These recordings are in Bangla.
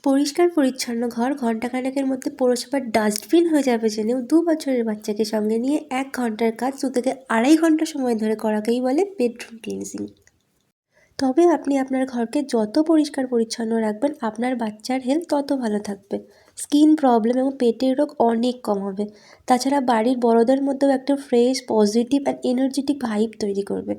পরিষ্কার পরিচ্ছন্ন ঘর ঘণ্টাখানেকের মধ্যে পৌরসভার ডাস্টবিন হয়ে যাবে জেনেও 2 বছরের বাচ্চাকে সঙ্গে নিয়ে 1 ঘণ্টার কাজ 2 থেকে 2.5 ঘণ্টা সময় ধরে করাকেই বলে বেডরুম ক্লিনজিং। তবে আপনি আপনার ঘরকে যত পরিষ্কার পরিচ্ছন্ন রাখবেন আপনার বাচ্চার হেলথ তত ভালো থাকবে। স্কিন প্রবলেম এবং পেটের রোগ অনেক কম হবে। তাছাড়া বাড়ির বড়দের মধ্যেও একটা fresh, positive and energetic vibe তৈরি করবে।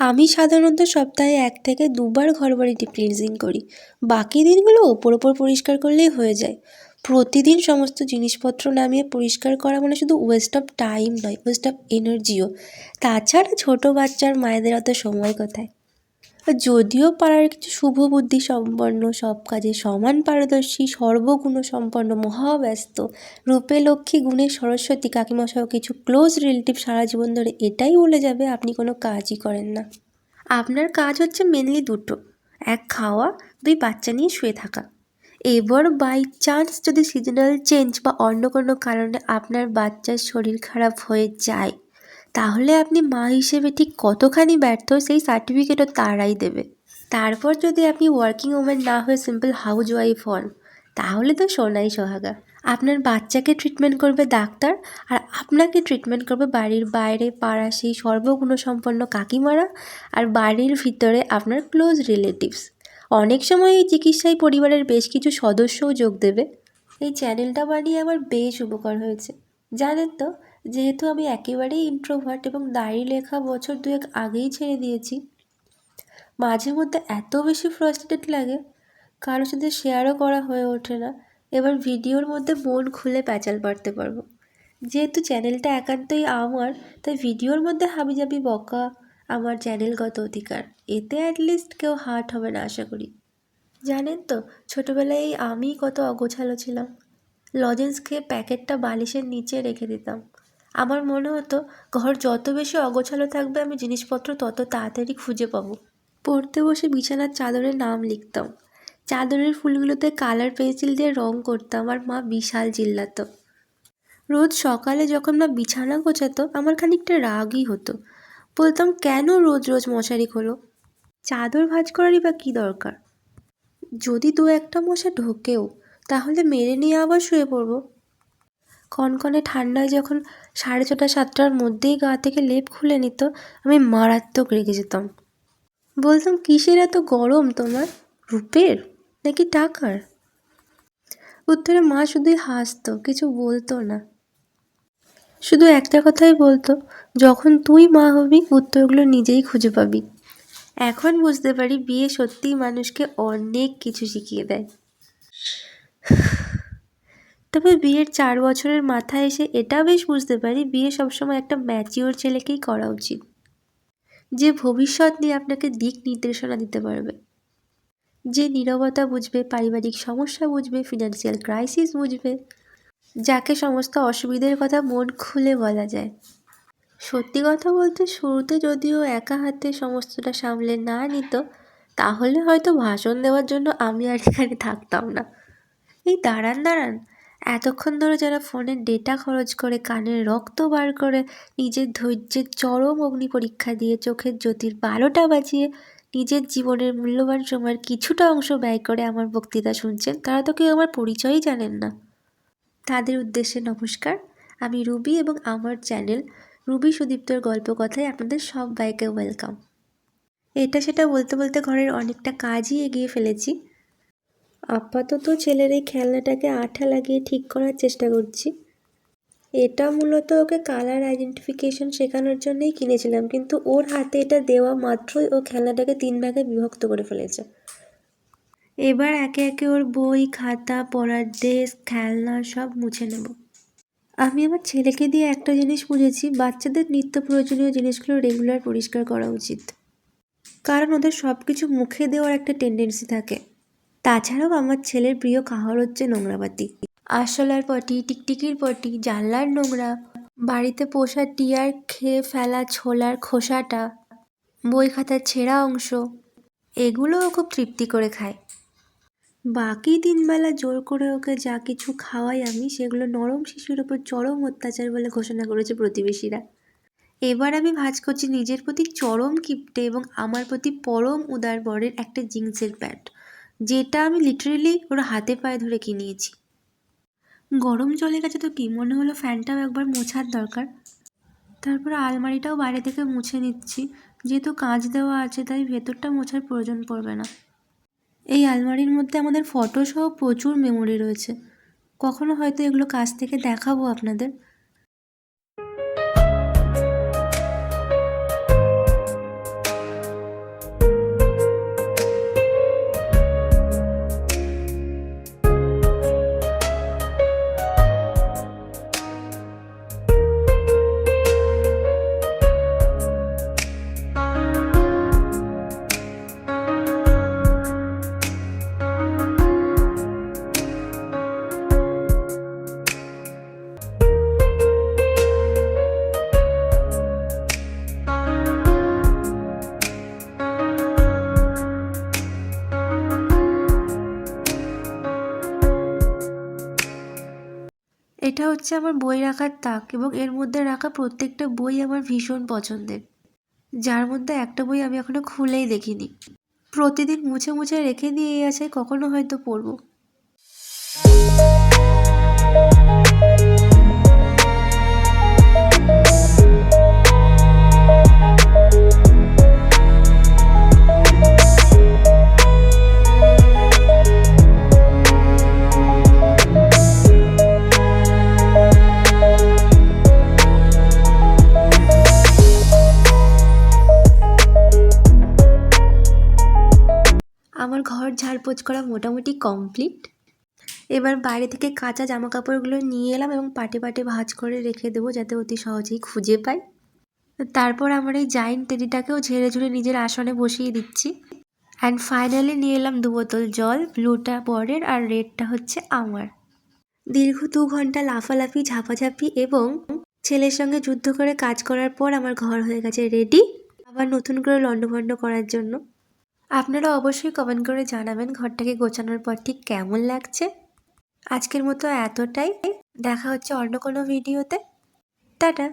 আমি সাধারণত সপ্তাহে 1 থেকে 2 বার ঘরবাড়ি ডিপ ক্লিনজিং করি। বাকি দিনগুলো ওপর পরিষ্কার করলেই হয়ে যায়। প্রতিদিন সমস্ত জিনিসপত্র নামিয়ে পরিষ্কার করা মানে শুধু ওয়েস্ট অফ টাইম নয়, ওয়েস্ট অফ এনার্জিও। তাছাড়া ছোট বাচ্চার মায়েদের অত সময় কোথায়। যদিও পাড়ার কিছু শুভবুদ্ধি সম্পন্ন, সব কাজে সমান পারদর্শী, সর্বগুণসম্পন্ন, মহাব্যস্ত, রূপে লক্ষ্মী, গুণে সরস্বতী কাকিমশাও কিছু ক্লোজ রিলেটিভ সারা জীবন ধরে এটাই বলে যাবে আপনি কোনো কাজই করেন না। আপনার কাজ হচ্ছে মেনলি দুটো, 1 খাওয়া, 2 বাচ্চা নিয়ে শুয়ে থাকা। এবার বাই চান্স যদি সিজনাল চেঞ্জ বা অন্য কোনো কারণে আপনার বাচ্চার শরীর খারাপ হয়ে যায়, তাহলে আপনি মা হিসেবে ঠিক কতখানি ব্যর্থ সেই সার্টিফিকেটও তারাই দেবে। তারপর যদি আপনি ওয়ার্কিং ওম্যান না হয়ে সিম্পল হাউস ওয়াইফ হন, তাহলে তো সোনাই সোহাগা। আপনার বাচ্চাকে ট্রিটমেন্ট করবে ডাক্তার, আর আপনাকে ট্রিটমেন্ট করবে বাড়ির বাইরে পাড়া সেই সর্বগুণসম্পন্ন কাকিমারা, আর বাড়ির ভিতরে আপনার ক্লোজ রিলেটিভস। অনেক সময় এই চিকিৎসায় পরিবারের বেশ কিছু সদস্যও যোগ দেবে। এই চ্যানেলটা বানিয়ে আমার বেশ উপকার হয়েছে জানেন তো। যেহেতু আমি একেবারেই ইন্ট্রোভার্ট এবং ডায়েরি লেখা বছর 2 আগেই ছেড়ে দিয়েছি, মাঝে মধ্যে এত বেশি ফ্রাস্ট্রেটেড লাগে, কারোর সাথে শেয়ারও করা হয়ে ওঠে না। এবার ভিডিওর মধ্যে মন খুলে প্যাচাল পারতে পারবো। যেহেতু চ্যানেলটা একান্তই আমার, তাই ভিডিওর মধ্যে হাবিজাবি বকা আমার চ্যানেলগত অধিকার। এতে অ্যাটলিস্ট কেউ হার্ট হবে না আশা করি। জানেন তো, ছোটোবেলায় আমি কত অগোছালো ছিলাম। লজেন্স খেয়ে প্যাকেটটা বালিশের নিচে রেখে দিতাম। আমার মনে হতো ঘর যত বেশি অগোছালো থাকবে আমি জিনিসপত্র তত তাড়াতাড়ি খুঁজে পাবো। পড়তে বসে বিছানার চাদরে নাম লিখতাম, চাদরের ফুলগুলোতে কালার পেন্সিল দিয়ে রং করতাম, আর মা বিশাল চিল্লাতো। রোজ সকালে যখন মা বিছানা গোছাতো আমার খানিকটা রাগই হতো। বলতাম, কেন রোজ রোজ মশারি খোলো, চাদর ভাঁজ করারই বা কী দরকার। যদি 2-1টা মশা ঢোকেও তাহলে মেরে নিয়ে আবার শুয়ে পড়বো। কনকনে ঠান্ডায় যখন 6:30-7টার মধ্যেই গা থেকে লেপ খুলে নিত, আমি মারাত্মক রেগে যেতাম। বলতাম, কিসের এত গরম তোমার, রূপের নাকি টাকার? উত্তরে মা শুধুই হাসতো, কিছু বলতো না। শুধু একটা কথাই বলতো, যখন তুই মা হবি উত্তরগুলো নিজেই খুঁজে পাবি। এখন বুঝতে পারি বিয়ে সত্যিই মানুষকে অনেক কিছু শিখিয়ে দেয়। তবে বিয়ের 4 বছরের মাথায় এসে এটা বেশ বুঝতে পারি বিয়ে সবসময় একটা ম্যাচিওর ছেলেকেই করা উচিত, যে ভবিষ্যৎ নিয়ে আপনাকে দিক নির্দেশনা দিতে পারবে, যে নীরবতা বুঝবে, পারিবারিক সমস্যা বুঝবে, ফিনান্সিয়াল ক্রাইসিস বুঝবে, যাকে সমস্ত অসুবিধার কথা মন খুলে বলা যায়। সত্যি কথা বলতে শুরুতে যদিও একা হাতে সমস্তটা সামলে না নিত, তাহলে হয়তো ভাষণ দেওয়ার জন্য আমি আর এখানে থাকতাম না। এই দাঁড়ান, এতক্ষণ ধরে যারা ফোনের ডেটা খরচ করে, কানের রক্ত বার করে, নিজের ধৈর্যের চরম অগ্নি পরীক্ষা দিয়ে, চোখের জ্যোতির 12টা বাজিয়ে, নিজের জীবনের মূল্যবান সময়ের কিছুটা অংশ ব্যয় করে আমার বক্তৃতা শুনছেন, তারা তো কেউ আমার পরিচয়ই জানেন না। তাদের উদ্দেশ্যে নমস্কার। আমি রুবি এবং আমার চ্যানেল রুবি সুদীপ্তর গল্প কথায় আপনাদের সবাইকে ওয়েলকাম। এটা সেটা বলতে বলতে ঘরের অনেকটা কাজই এগিয়ে ফেলেছি। আপাতত ছেলের এই খেলনাটাকে আঠা লাগিয়ে ঠিক করার চেষ্টা করছি। এটা মূলত ওকে কালার আইডেন্টিফিকেশন শেখানোর জন্যই কিনেছিলাম, কিন্তু ওর হাতে এটা দেওয়া মাত্রই ও খেলনাটাকে 3 ভাগে বিভক্ত করে ফেলেছে। এবার একে একে ওর বই, খাতা, পড়ার ডেস্ক, খেলনা সব মুছে নেব। আমি আমার ছেলেকে দিয়ে একটা জিনিস বুঝেছি, বাচ্চাদের নিত্য প্রয়োজনীয় জিনিসগুলো রেগুলার পরিষ্কার করা উচিত, কারণ ওদের সব কিছু মুখে দেওয়ার একটা টেন্ডেন্সি থাকে। তাছাড়াও আমার ছেলের প্রিয় খাবার হচ্ছে নোংরাবাতি, আরশোলার পটি, টিকটিকির পটি, জানলার নোংরা, বাড়িতে পোষা টিয়ার খেয়ে ফেলা ছোলার খোসাটা, বই খাতার ছেঁড়া অংশ, এগুলো ও খুব তৃপ্তি করে খায়। বাকি 3 বেলা জোর করে ওকে যা কিছু খাওয়াই আমি, সেগুলো নরম শিশুর ওপর চরম অত্যাচার বলে ঘোষণা করেছে প্রতিবেশীরা। এবার আমি ভাঁজ করছি নিজের প্রতি চরম কিপ্টে এবং আমার প্রতি পরম উদার বরের একটা জিন্সের প্যান্ট। যেটা আমি লিটারেলি ওর হাতে পায়ে ধরে কিনিয়েছি। গরম চলে গেছে তো কি, মনে হলো ফ্যানটাও একবার মোছার দরকার। তারপরে আলমারিটাও বাইরে থেকে মুছে নিচ্ছি, যেহেতু কাঁচ দেওয়া আছে তাই ভেতরটা মোছার প্রয়োজন পড়বে না। এই আলমারির মধ্যে আমাদের ফটো সহ প্রচুর মেমোরি রয়েছে, কখনো হয়তো এগুলো কাছ থেকে দেখাবো আপনাদের। এটা হচ্ছে আমার বই রাখার তাক, এবং এর মধ্যে রাখা প্রত্যেকটা বই আমার ভীষণ পছন্দের, যার মধ্যে একটা বই আমি এখনো খুলেই দেখিনি। প্রতিদিন মুছে মুছে রেখে দিয়েই আছে, কখনো হয়তো পড়বো। আমার ঘর ঝাড়পোছ করা মোটামুটি কমপ্লিট। এবার বাইরে থেকে কাঁচা জামা কাপড়গুলো নিয়ে এলাম এবং পাটে পাটে ভাঁজ করে রেখে দেবো, যাতে অতি সহজেই খুঁজে পাই। তারপর আমার এই জাইন্ট টেডিটাকেও ঝেড়ে ঝুড়ে নিজের আসনে বসিয়ে দিচ্ছি। অ্যান্ড ফাইনালি নিয়ে এলাম 2 বোতল জল, ব্লুটা বরের আর রেডটা হচ্ছে আমার। দীর্ঘ 2 ঘন্টা লাফালাফি, ঝাপাঝাপি এবং ছেলের সঙ্গে যুদ্ধ করে কাজ করার পর আমার ঘর হয়ে গেছে রেডি, আবার নতুন করে লন্ডভন্ড করার জন্য। আপনারা অবশ্যই কমেন্ট করে জানাবেন ঘরটাকে গোছানোর পর ঠিক কেমন লাগছে। আজকের মতো এতটাই, দেখা হচ্ছে অন্য কোনো ভিডিওতে। টাটা।